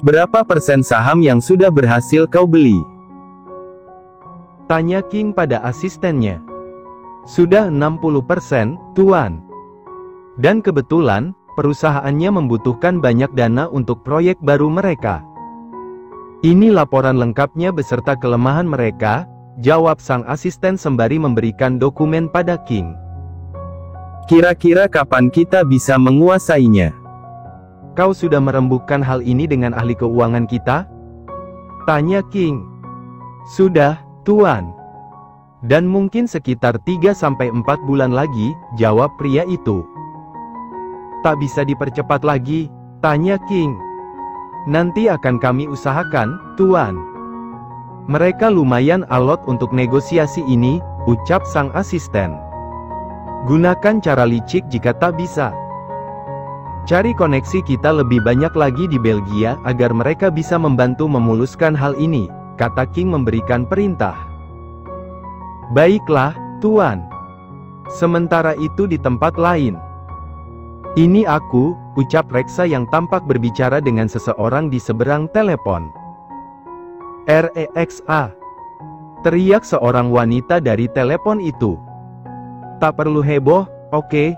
Berapa persen saham yang sudah berhasil kau beli? Tanya King pada asistennya. Sudah 60%, Tuan. Dan kebetulan, perusahaannya membutuhkan banyak dana untuk proyek baru mereka. Ini laporan lengkapnya beserta kelemahan mereka, jawab sang asisten sembari memberikan dokumen pada King. Kira-kira kapan kita bisa menguasainya? Kau sudah merembukkan hal ini dengan ahli keuangan kita? Tanya King. Sudah, Tuan. Dan mungkin sekitar 3-4 bulan lagi, jawab pria itu. Tak bisa dipercepat lagi? Tanya King. Nanti akan kami usahakan, Tuan. Mereka lumayan alot untuk negosiasi ini, ucap sang asisten. Gunakan cara licik jika tak bisa. Cari koneksi kita lebih banyak lagi di Belgia agar mereka bisa membantu memuluskan hal ini, kata King memberikan perintah. Baiklah, Tuan. Sementara itu di tempat lain. Ini aku, ucap Reksa yang tampak berbicara dengan seseorang di seberang telepon. Reksa. Teriak seorang wanita dari telepon itu. Tak perlu heboh, oke?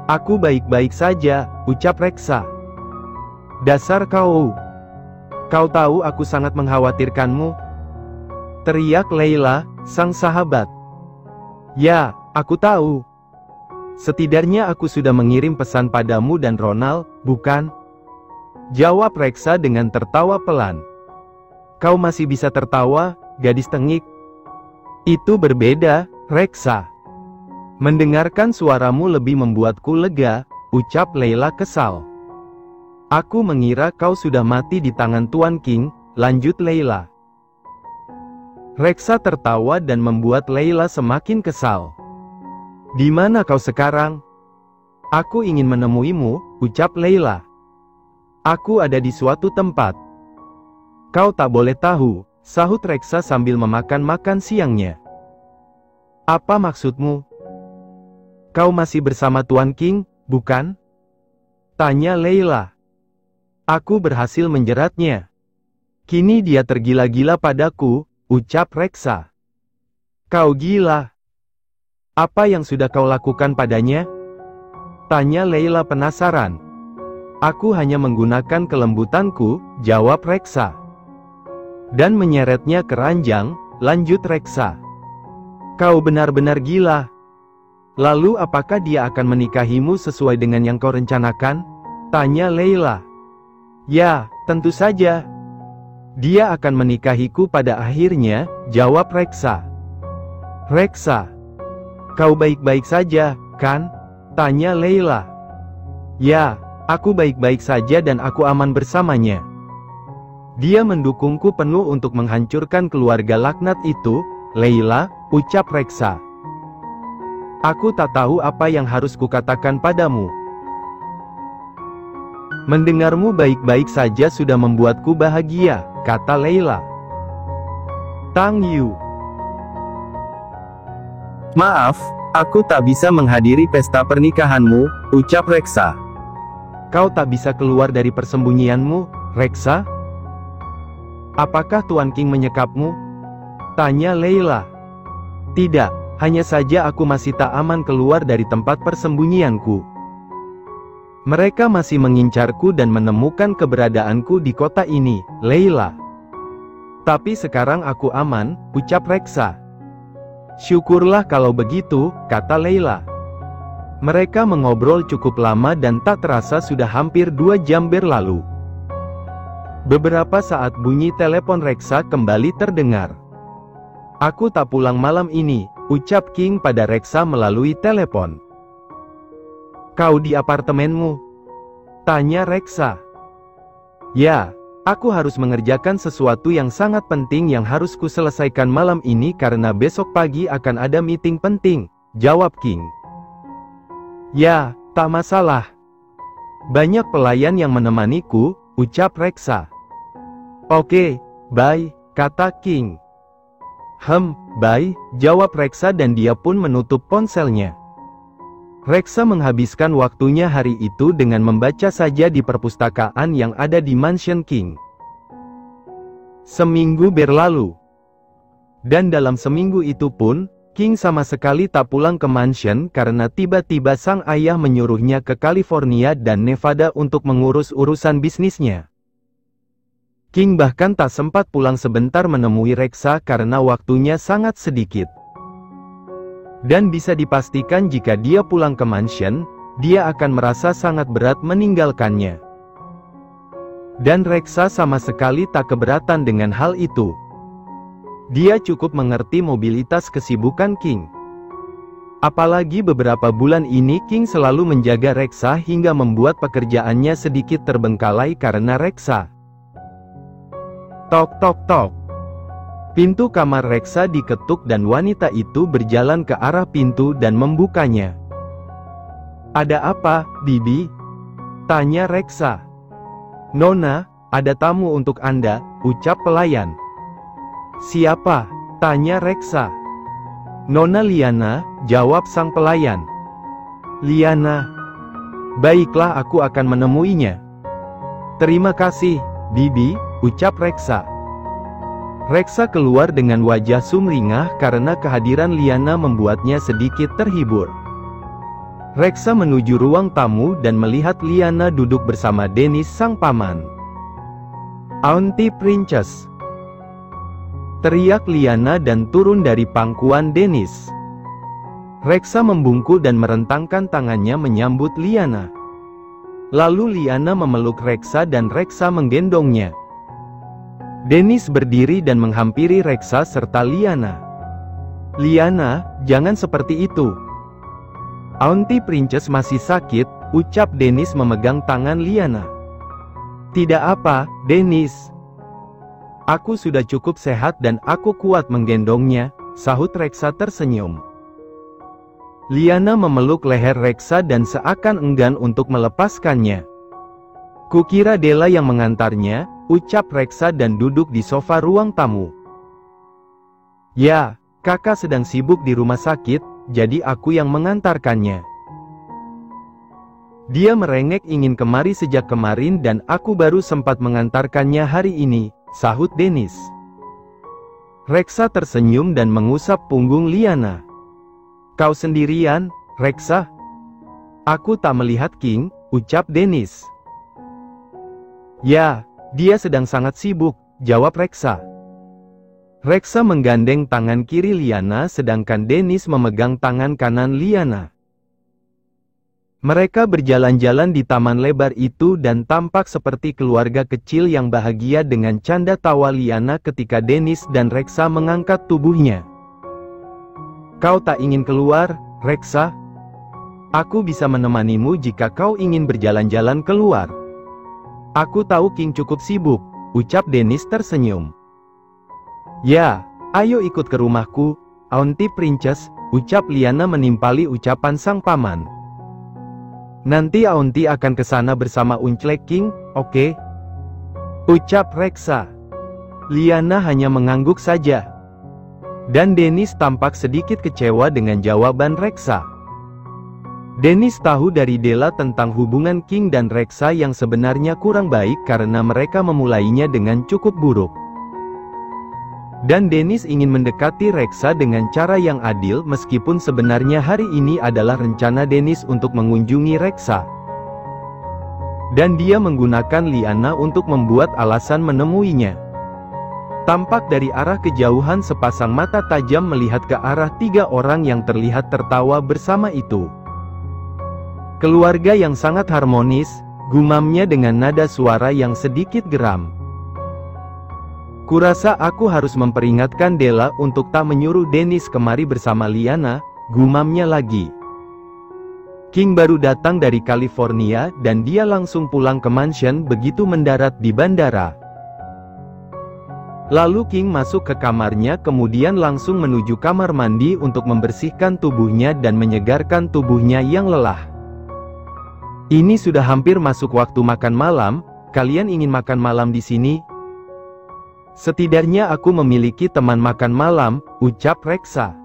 Aku baik-baik saja, ucap Reksa. Dasar kau. Kau tahu aku sangat mengkhawatirkanmu. Teriak Leila, sang sahabat. Ya, aku tahu. Setidaknya aku sudah mengirim pesan padamu dan Ronald, bukan? Jawab Reksa dengan tertawa pelan. Kau masih bisa tertawa, gadis tengik? Itu berbeda, Reksa. Mendengarkan suaramu lebih membuatku lega, ucap Leila kesal. Aku mengira kau sudah mati di tangan Tuan King, lanjut Leila. Reksa tertawa dan membuat Leila semakin kesal. Di mana kau sekarang? Aku ingin menemuimu, ucap Leila. Aku ada di suatu tempat. Kau tak boleh tahu, sahut Reksa sambil memakan makan siangnya. Apa maksudmu? Kau masih bersama Tuan King, bukan? Tanya Leila. Aku berhasil menjeratnya. Kini dia tergila-gila padaku, ucap Reksa. Kau gila. Apa yang sudah kau lakukan padanya? Tanya Leila penasaran. Aku hanya menggunakan kelembutanku, jawab Reksa. Dan menyeretnya ke ranjang, lanjut Reksa. Kau benar-benar gila. Lalu apakah dia akan menikahimu sesuai dengan yang kau rencanakan? Tanya Leila. Ya, tentu saja. Dia akan menikahiku pada akhirnya, jawab Reksa. Reksa. Kau baik-baik saja, kan? Tanya Leila. Ya, aku baik-baik saja dan aku aman bersamanya. Dia mendukungku penuh untuk menghancurkan keluarga laknat itu, Leila, ucap Reksa. Aku tak tahu apa yang harus kukatakan padamu. Mendengarmu baik-baik saja sudah membuatku bahagia, kata Leila. Tang Yu. Maaf, aku tak bisa menghadiri pesta pernikahanmu, ucap Reksa. Kau tak bisa keluar dari persembunyianmu, Reksa? Apakah Tuan King menyekapmu? Tanya Leila. Tidak. Hanya saja aku masih tak aman keluar dari tempat persembunyianku. Mereka masih mengincarku dan menemukan keberadaanku di kota ini, Leila. Tapi sekarang aku aman, ucap Reksa. Syukurlah kalau begitu, kata Leila. Mereka mengobrol cukup lama dan tak terasa sudah hampir 2 jam berlalu. Beberapa saat bunyi telepon Reksa kembali terdengar. Aku tak pulang malam ini, ucap King pada Reksa melalui telepon. Kau di apartemenmu? Tanya Reksa. Ya, aku harus mengerjakan sesuatu yang sangat penting yang harus kuselesaikan malam ini karena besok pagi akan ada meeting penting, jawab King. Ya, tak masalah. Banyak pelayan yang menemaniku, ucap Reksa. Oke, bye, kata King. Bye, jawab Reksa dan dia pun menutup ponselnya. Reksa menghabiskan waktunya hari itu dengan membaca saja di perpustakaan yang ada di Mansion King. Seminggu berlalu. Dan dalam seminggu itu pun, King sama sekali tak pulang ke mansion karena tiba-tiba sang ayah menyuruhnya ke California dan Nevada untuk mengurus urusan bisnisnya. King bahkan tak sempat pulang sebentar menemui Reksa karena waktunya sangat sedikit. Dan bisa dipastikan jika dia pulang ke mansion, dia akan merasa sangat berat meninggalkannya. Dan Reksa sama sekali tak keberatan dengan hal itu. Dia cukup mengerti mobilitas kesibukan King. Apalagi beberapa bulan ini King selalu menjaga Reksa hingga membuat pekerjaannya sedikit terbengkalai karena Reksa. Tok tok tok. Pintu kamar Reksa diketuk dan wanita itu berjalan ke arah pintu dan membukanya. "Ada apa, Bibi?" tanya Reksa. "Nona, ada tamu untuk Anda," ucap pelayan. "Siapa?" tanya Reksa. "Nona Liana," jawab sang pelayan. "Liana. Baiklah, aku akan menemuinya." "Terima kasih, Bibi," ucap Reksa. Reksa keluar dengan wajah sumringah karena kehadiran Liana membuatnya sedikit terhibur. Reksa menuju ruang tamu dan melihat Liana duduk bersama Dennis sang paman. "Auntie Princess!" teriak Liana dan turun dari pangkuan Dennis. Reksa membungkuk dan merentangkan tangannya menyambut Liana. Lalu Liana memeluk Reksa dan Reksa menggendongnya. Dennis berdiri dan menghampiri Reksa serta Liana. "Liana, jangan seperti itu. Auntie Princess masih sakit," ucap Dennis memegang tangan Liana. "Tidak apa, Dennis. Aku sudah cukup sehat dan aku kuat menggendongnya," sahut Reksa tersenyum. Liana memeluk leher Reksa dan seakan enggan untuk melepaskannya. "Kukira Della yang mengantarnya," ucap Reksa dan duduk di sofa ruang tamu. "Ya, kakak sedang sibuk di rumah sakit, jadi aku yang mengantarkannya. Dia merengek ingin kemari sejak kemarin dan aku baru sempat mengantarkannya hari ini," sahut Dennis. Reksa tersenyum dan mengusap punggung Liana. "Kau sendirian, Reksa?" "Aku tak melihat King," ucap Dennis. "Ya, dia sedang sangat sibuk," jawab Reksa. Reksa menggandeng tangan kiri Liana sedangkan Dennis memegang tangan kanan Liana. Mereka berjalan-jalan di taman lebar itu dan tampak seperti keluarga kecil yang bahagia dengan canda tawa Liana ketika Dennis dan Reksa mengangkat tubuhnya. "Kau tak ingin keluar, Reksa? Aku bisa menemanimu jika kau ingin berjalan-jalan keluar." "Aku tahu King cukup sibuk," ucap Dennis tersenyum. "Ya, ayo ikut ke rumahku, Auntie Princess," ucap Liana menimpali ucapan sang paman. "Nanti Auntie akan ke sana bersama Unclek King, oke?" ucap Reksa. Liana hanya mengangguk saja. Dan Dennis tampak sedikit kecewa dengan jawaban Reksa. Dennis tahu dari Della tentang hubungan King dan Reksa yang sebenarnya kurang baik karena mereka memulainya dengan cukup buruk. Dan Dennis ingin mendekati Reksa dengan cara yang adil meskipun sebenarnya hari ini adalah rencana Dennis untuk mengunjungi Reksa. Dan dia menggunakan Liana untuk membuat alasan menemuinya. Tampak dari arah kejauhan sepasang mata tajam melihat ke arah 3 orang yang terlihat tertawa bersama itu. "Keluarga yang sangat harmonis," gumamnya dengan nada suara yang sedikit geram. "Kurasa aku harus memperingatkan Della untuk tak menyuruh Dennis kemari bersama Liana," gumamnya lagi. King baru datang dari California dan dia langsung pulang ke mansion begitu mendarat di bandara. Lalu King masuk ke kamarnya kemudian langsung menuju kamar mandi untuk membersihkan tubuhnya dan menyegarkan tubuhnya yang lelah. "Ini sudah hampir masuk waktu makan malam, kalian ingin makan malam di sini?" "Setidaknya aku memiliki teman makan malam," ucap Reksa.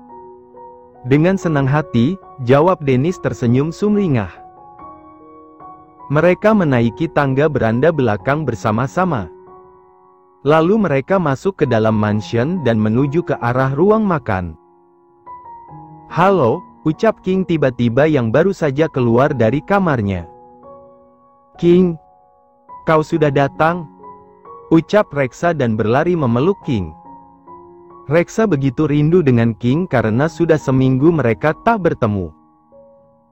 Dengan senang hati, jawab Dennis tersenyum sumringah. Mereka menaiki tangga beranda belakang bersama-sama. Lalu mereka masuk ke dalam mansion dan menuju ke arah ruang makan. "Halo," ucap King tiba-tiba yang baru saja keluar dari kamarnya. "King, kau sudah datang?" ucap Reksa dan berlari memeluk King. Reksa begitu rindu dengan King karena sudah seminggu mereka tak bertemu.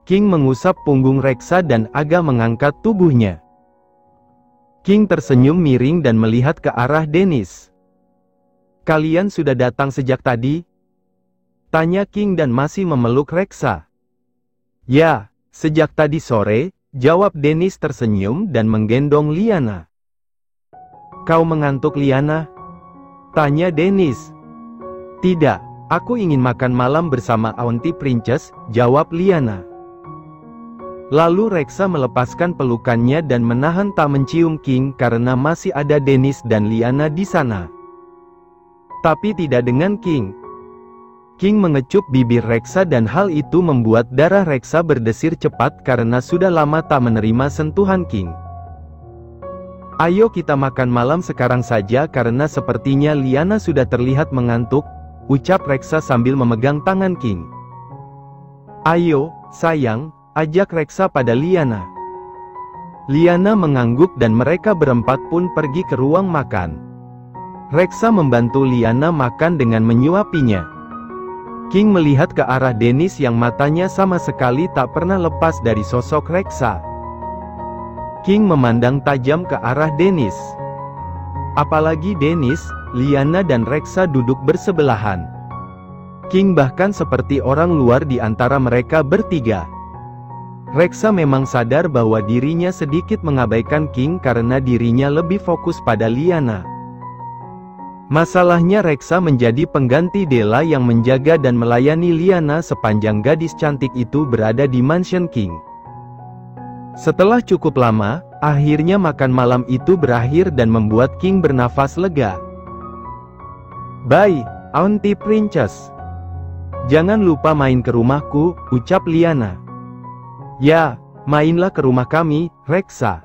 King mengusap punggung Reksa dan agak mengangkat tubuhnya. King tersenyum miring dan melihat ke arah Dennis. "Kalian sudah datang sejak tadi?" tanya King dan masih memeluk Reksa. "Ya, sejak tadi sore," jawab Dennis tersenyum dan menggendong Liana. "Kau mengantuk, Liana?" tanya Dennis. "Tidak, aku ingin makan malam bersama Auntie Princess," jawab Liana. Lalu Reksa melepaskan pelukannya dan menahan tak mencium King karena masih ada Dennis dan Liana di sana. Tapi tidak dengan King. King mengecup bibir Reksa dan hal itu membuat darah Reksa berdesir cepat karena sudah lama tak menerima sentuhan King. "Ayo kita makan malam sekarang saja karena sepertinya Liana sudah terlihat mengantuk," ucap Reksa sambil memegang tangan King. "Ayo, sayang," ajak Reksa pada Liana. Liana mengangguk dan mereka berempat pun pergi ke ruang makan. Reksa membantu Liana makan dengan menyuapinya. King melihat ke arah Dennis yang matanya sama sekali tak pernah lepas dari sosok Reksa. King memandang tajam ke arah Dennis. Apalagi Dennis, Liana dan Reksa duduk bersebelahan. King bahkan seperti orang luar di antara mereka bertiga. Reksa memang sadar bahwa dirinya sedikit mengabaikan King karena dirinya lebih fokus pada Liana. Masalahnya Reksa menjadi pengganti Della yang menjaga dan melayani Liana sepanjang gadis cantik itu berada di mansion King. Setelah cukup lama, akhirnya makan malam itu berakhir dan membuat King bernafas lega. "Bye, Auntie Princess. Jangan lupa main ke rumahku," ucap Liana. "Ya, mainlah ke rumah kami, Reksa.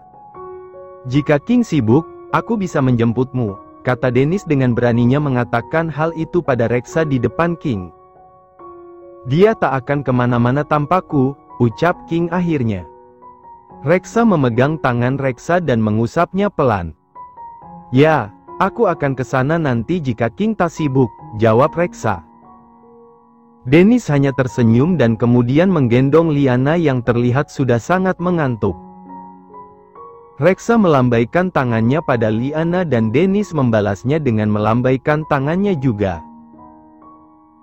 Jika King sibuk, aku bisa menjemputmu," kata Dennis dengan beraninya mengatakan hal itu pada Reksa di depan King. "Dia tak akan kemana-mana tanpaku," ucap King akhirnya. Reksa memegang tangan Reksa dan mengusapnya pelan. "Ya, aku akan ke sana nanti jika King tak sibuk," jawab Reksa. Dennis hanya tersenyum dan kemudian menggendong Liana yang terlihat sudah sangat mengantuk. Reksa melambaikan tangannya pada Liana dan Dennis membalasnya dengan melambaikan tangannya juga.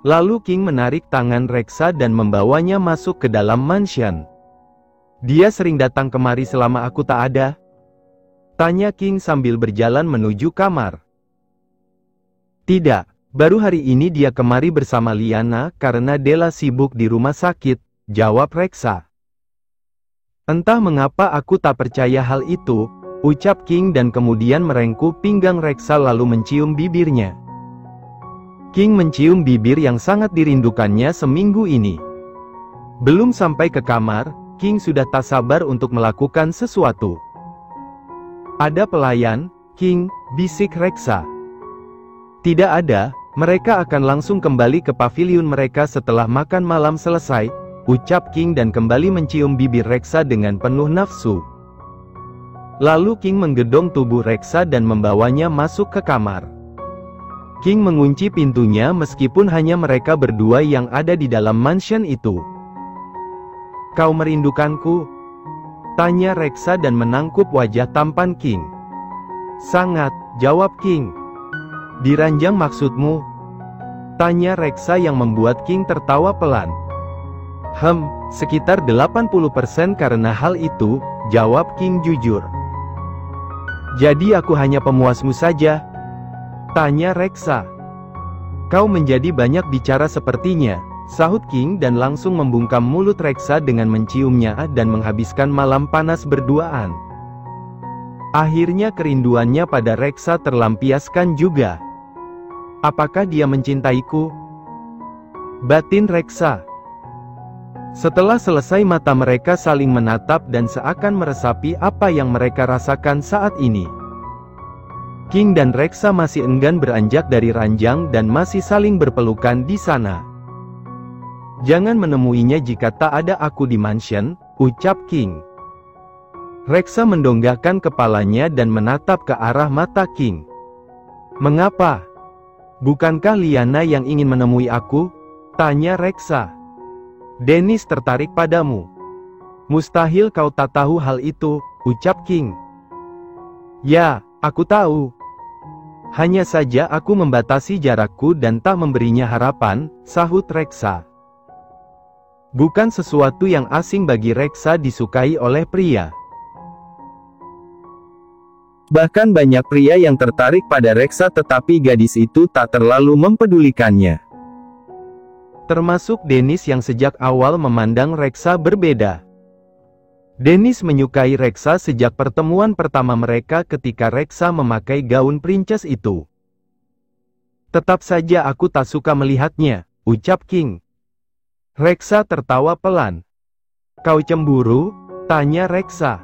Lalu King menarik tangan Reksa dan membawanya masuk ke dalam mansion. "Dia sering datang kemari selama aku tak ada?" tanya King sambil berjalan menuju kamar. "Tidak. Baru hari ini dia kemari bersama Liana karena Della sibuk di rumah sakit," jawab Reksa. "Entah mengapa aku tak percaya hal itu," ucap King dan kemudian merengkuh pinggang Reksa lalu mencium bibirnya. King mencium bibir yang sangat dirindukannya seminggu ini. Belum sampai ke kamar, King sudah tak sabar untuk melakukan sesuatu. "Ada pelayan, King," bisik Reksa. "Tidak ada. Mereka akan langsung kembali ke paviliun mereka setelah makan malam selesai," ucap King dan kembali mencium bibir Reksa dengan penuh nafsu. Lalu King menggedong tubuh Reksa dan membawanya masuk ke kamar. King mengunci pintunya meskipun hanya mereka berdua yang ada di dalam mansion itu. "Kau merindukanku?" tanya Reksa dan menangkup wajah tampan King. "Sangat," jawab King. "Diranjang maksudmu?" tanya Reksa yang membuat King tertawa pelan. Sekitar 80% karena hal itu," jawab King jujur. "Jadi aku hanya pemuasmu saja?" tanya Reksa. "Kau menjadi banyak bicara sepertinya," sahut King dan langsung membungkam mulut Reksa dengan menciumnya dan menghabiskan malam panas berduaan. Akhirnya kerinduannya pada Reksa terlampiaskan juga. "Apakah dia mencintaiku?" batin Reksa. Setelah selesai mata mereka saling menatap dan seakan meresapi apa yang mereka rasakan saat ini. King dan Reksa masih enggan beranjak dari ranjang dan masih saling berpelukan di sana. "Jangan menemuinya jika tak ada aku di mansion," ucap King. Reksa mendongakkan kepalanya dan menatap ke arah mata King. "Mengapa? Bukankah Liana yang ingin menemui aku?" tanya Reksa. "Dennis tertarik padamu." "Mustahil kau tak tahu hal itu," ucap King. "Ya, aku tahu. Hanya saja aku membatasi jarakku dan tak memberinya harapan," sahut Reksa. Bukan sesuatu yang asing bagi Reksa disukai oleh pria. Bahkan banyak pria yang tertarik pada Reksa tetapi gadis itu tak terlalu mempedulikannya. Termasuk Dennis yang sejak awal memandang Reksa berbeda. Dennis menyukai Reksa sejak pertemuan pertama mereka ketika Reksa memakai gaun princess itu. "Tetap saja aku tak suka melihatnya," ucap King. Reksa tertawa pelan. "Kau cemburu?" tanya Reksa.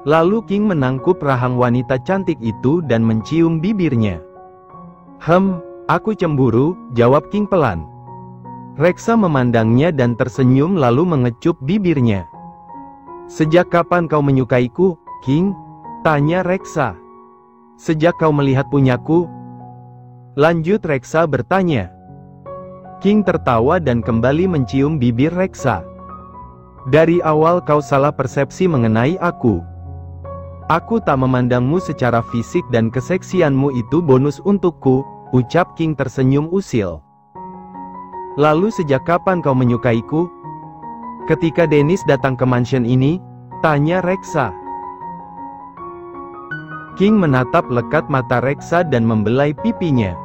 Lalu King menangkup rahang wanita cantik itu dan mencium bibirnya. Aku cemburu," jawab King pelan. Reksa memandangnya dan tersenyum lalu mengecup bibirnya. "Sejak kapan kau menyukaiku, King?" tanya Reksa. "Sejak kau melihat punyaku?" lanjut Reksa bertanya. King tertawa dan kembali mencium bibir Reksa. "Dari awal kau salah persepsi mengenai aku. Aku tak memandangmu secara fisik dan keseksianmu itu bonus untukku," ucap King tersenyum usil. "Lalu sejak kapan kau menyukaiku?" "Ketika Dennis datang ke mansion ini," tanya Reksa. King menatap lekat mata Reksa dan membelai pipinya.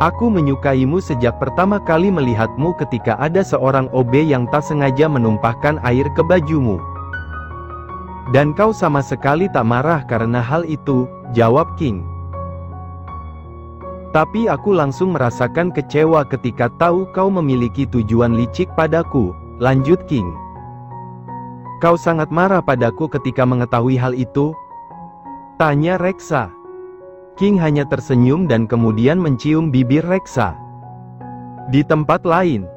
"Aku menyukaimu sejak pertama kali melihatmu ketika ada seorang OB yang tak sengaja menumpahkan air ke bajumu. Dan kau sama sekali tak marah karena hal itu," jawab King. "Tapi aku langsung merasakan kecewa ketika tahu kau memiliki tujuan licik padaku," lanjut King. "Kau sangat marah padaku ketika mengetahui hal itu?" tanya Reksa. King hanya tersenyum dan kemudian mencium bibir Reksa. "Di tempat lain,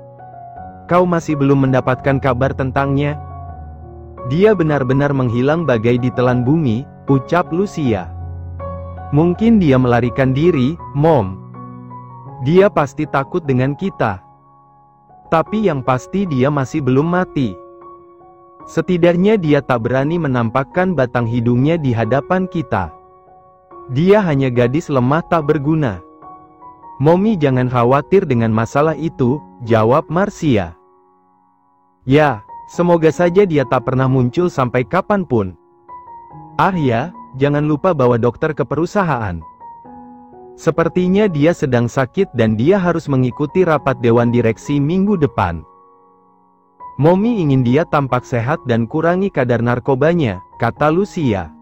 kau masih belum mendapatkan kabar tentangnya?" "Dia benar-benar menghilang bagai ditelan bumi," ucap Lucia. "Mungkin dia melarikan diri, Mom. Dia pasti takut dengan kita. Tapi yang pasti dia masih belum mati. Setidaknya dia tak berani menampakkan batang hidungnya di hadapan kita. Dia hanya gadis lemah tak berguna." "Mommy jangan khawatir dengan masalah itu," jawab Marcia. "Ya, semoga saja dia tak pernah muncul sampai kapanpun. Ah ya, jangan lupa bawa dokter ke perusahaan. Sepertinya dia sedang sakit dan dia harus mengikuti rapat dewan direksi minggu depan. Mommy ingin dia tampak sehat dan kurangi kadar narkobanya," kata Lucia.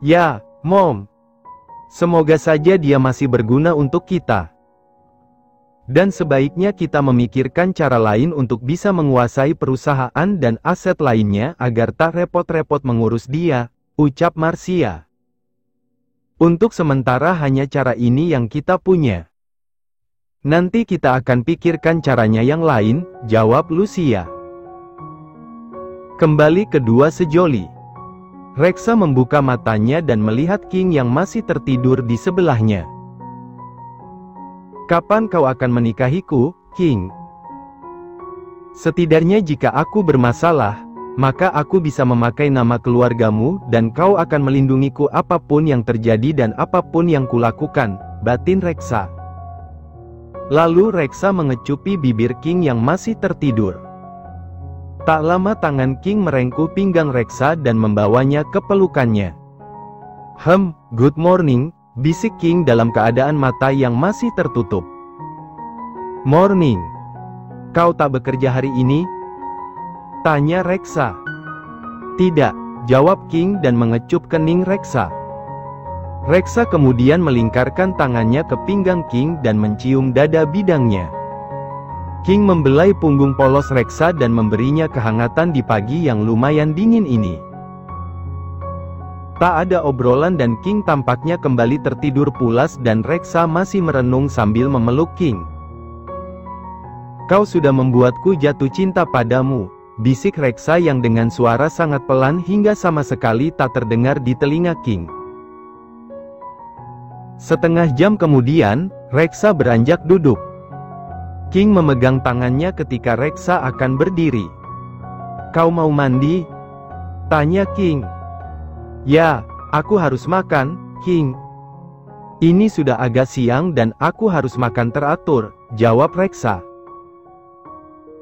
"Ya, Mom. Semoga saja dia masih berguna untuk kita. Dan sebaiknya kita memikirkan cara lain untuk bisa menguasai perusahaan dan aset lainnya agar tak repot-repot mengurus dia," ucap Marcia. "Untuk sementara hanya cara ini yang kita punya. Nanti kita akan pikirkan caranya yang lain," jawab Lucia. Kembali kedua sejoli. Reksa membuka matanya dan melihat King yang masih tertidur di sebelahnya. "Kapan kau akan menikahiku, King? Setidaknya jika aku bermasalah, maka aku bisa memakai nama keluargamu dan kau akan melindungiku apapun yang terjadi dan apapun yang kulakukan," batin Reksa. Lalu Reksa mengecupi bibir King yang masih tertidur. Tak lama tangan King merengkuh pinggang Reksa dan membawanya ke pelukannya. Good morning," bisik King dalam keadaan mata yang masih tertutup. "Morning. Kau tak bekerja hari ini?" tanya Reksa. "Tidak," jawab King dan mengecup kening Reksa. Reksa kemudian melingkarkan tangannya ke pinggang King dan mencium dada bidangnya. King membelai punggung polos Reksa dan memberinya kehangatan di pagi yang lumayan dingin ini. Tak ada obrolan dan King tampaknya kembali tertidur pulas dan Reksa masih merenung sambil memeluk King. "Kau sudah membuatku jatuh cinta padamu," bisik Reksa yang dengan suara sangat pelan hingga sama sekali tak terdengar di telinga King. Setengah jam kemudian, Reksa beranjak duduk. King memegang tangannya ketika Reksa akan berdiri. "Kau mau mandi?" tanya King. "Ya, aku harus makan, King. Ini sudah agak siang dan aku harus makan teratur," jawab Reksa.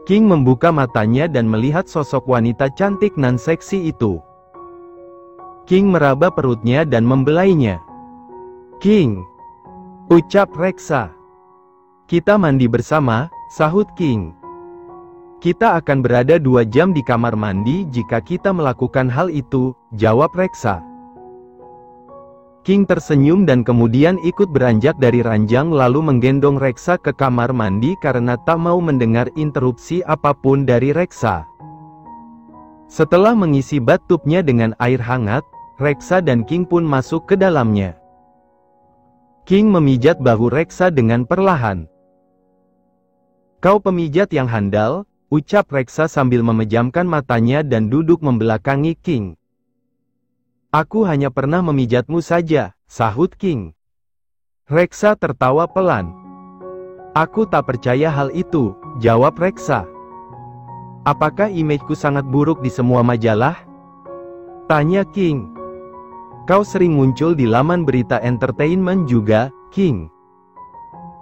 King membuka matanya dan melihat sosok wanita cantik nan seksi itu. King meraba perutnya dan membelainya. "King," ucap Reksa. "Kita mandi bersama," sahut King. "Kita akan berada 2 jam di kamar mandi jika kita melakukan hal itu," jawab Reksa. King tersenyum dan kemudian ikut beranjak dari ranjang lalu menggendong Reksa ke kamar mandi karena tak mau mendengar interupsi apapun dari Reksa. Setelah mengisi bathtubnya dengan air hangat, Reksa dan King pun masuk ke dalamnya. King memijat bahu Reksa dengan perlahan. "Kau pemijat yang handal," ucap Reksa sambil memejamkan matanya dan duduk membelakangi King. "Aku hanya pernah memijatmu saja," sahut King. Reksa tertawa pelan. "Aku tak percaya hal itu," jawab Reksa. "Apakah imageku sangat buruk di semua majalah?" tanya King. "Kau sering muncul di laman berita entertainment juga, King.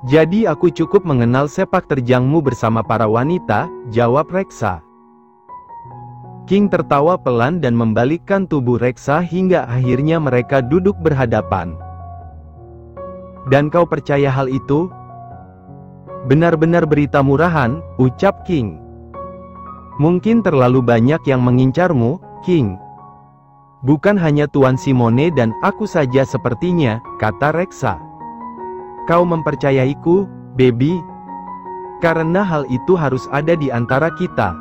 Jadi aku cukup mengenal sepak terjangmu bersama para wanita," jawab Reksa. King tertawa pelan dan membalikkan tubuh Reksa hingga akhirnya mereka duduk berhadapan. "Dan kau percaya hal itu?" "Benar-benar berita murahan," ucap King. "Mungkin terlalu banyak yang mengincarmu, King." "Bukan hanya Tuan Simone dan aku saja sepertinya," kata Reksa. "Kau mempercayaiku, baby? Karena hal itu harus ada di antara kita.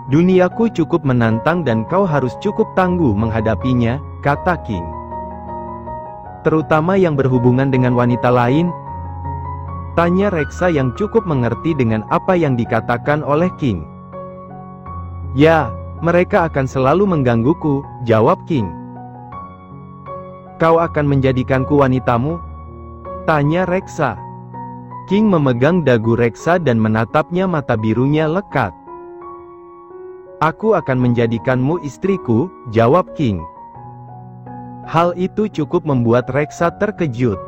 Duniaku cukup menantang dan kau harus cukup tangguh menghadapinya," kata King. "Terutama yang berhubungan dengan wanita lain?" tanya Reksa yang cukup mengerti dengan apa yang dikatakan oleh King. "Ya, mereka akan selalu menggangguku," jawab King. "Kau akan menjadikanku wanitamu?" tanya Reksa. King memegang dagu Reksa dan menatapnya, mata birunya lekat. "Aku akan menjadikanmu istriku," jawab King. Hal itu cukup membuat Reksa terkejut.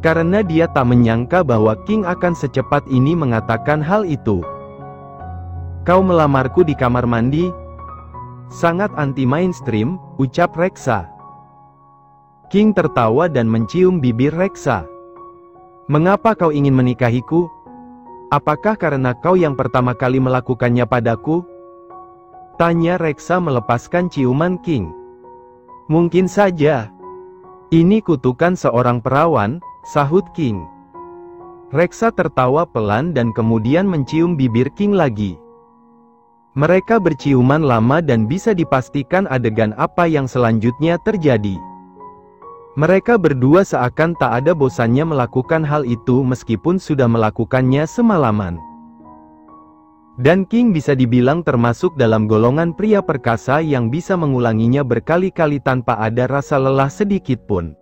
Karena dia tak menyangka bahwa King akan secepat ini mengatakan hal itu. "Kau melamarku di kamar mandi? Sangat anti-mainstream," ucap Reksa. King tertawa dan mencium bibir Reksa. "Mengapa kau ingin menikahiku? Apakah karena kau yang pertama kali melakukannya padaku?" tanya Reksa melepaskan ciuman King. "Mungkin saja. Ini kutukan seorang perawan," sahut King. Reksa tertawa pelan dan kemudian mencium bibir King lagi. Mereka berciuman lama dan bisa dipastikan adegan apa yang selanjutnya terjadi. Mereka berdua seakan tak ada bosannya melakukan hal itu meskipun sudah melakukannya semalaman. Dan King bisa dibilang termasuk dalam golongan pria perkasa yang bisa mengulanginya berkali-kali tanpa ada rasa lelah sedikit pun.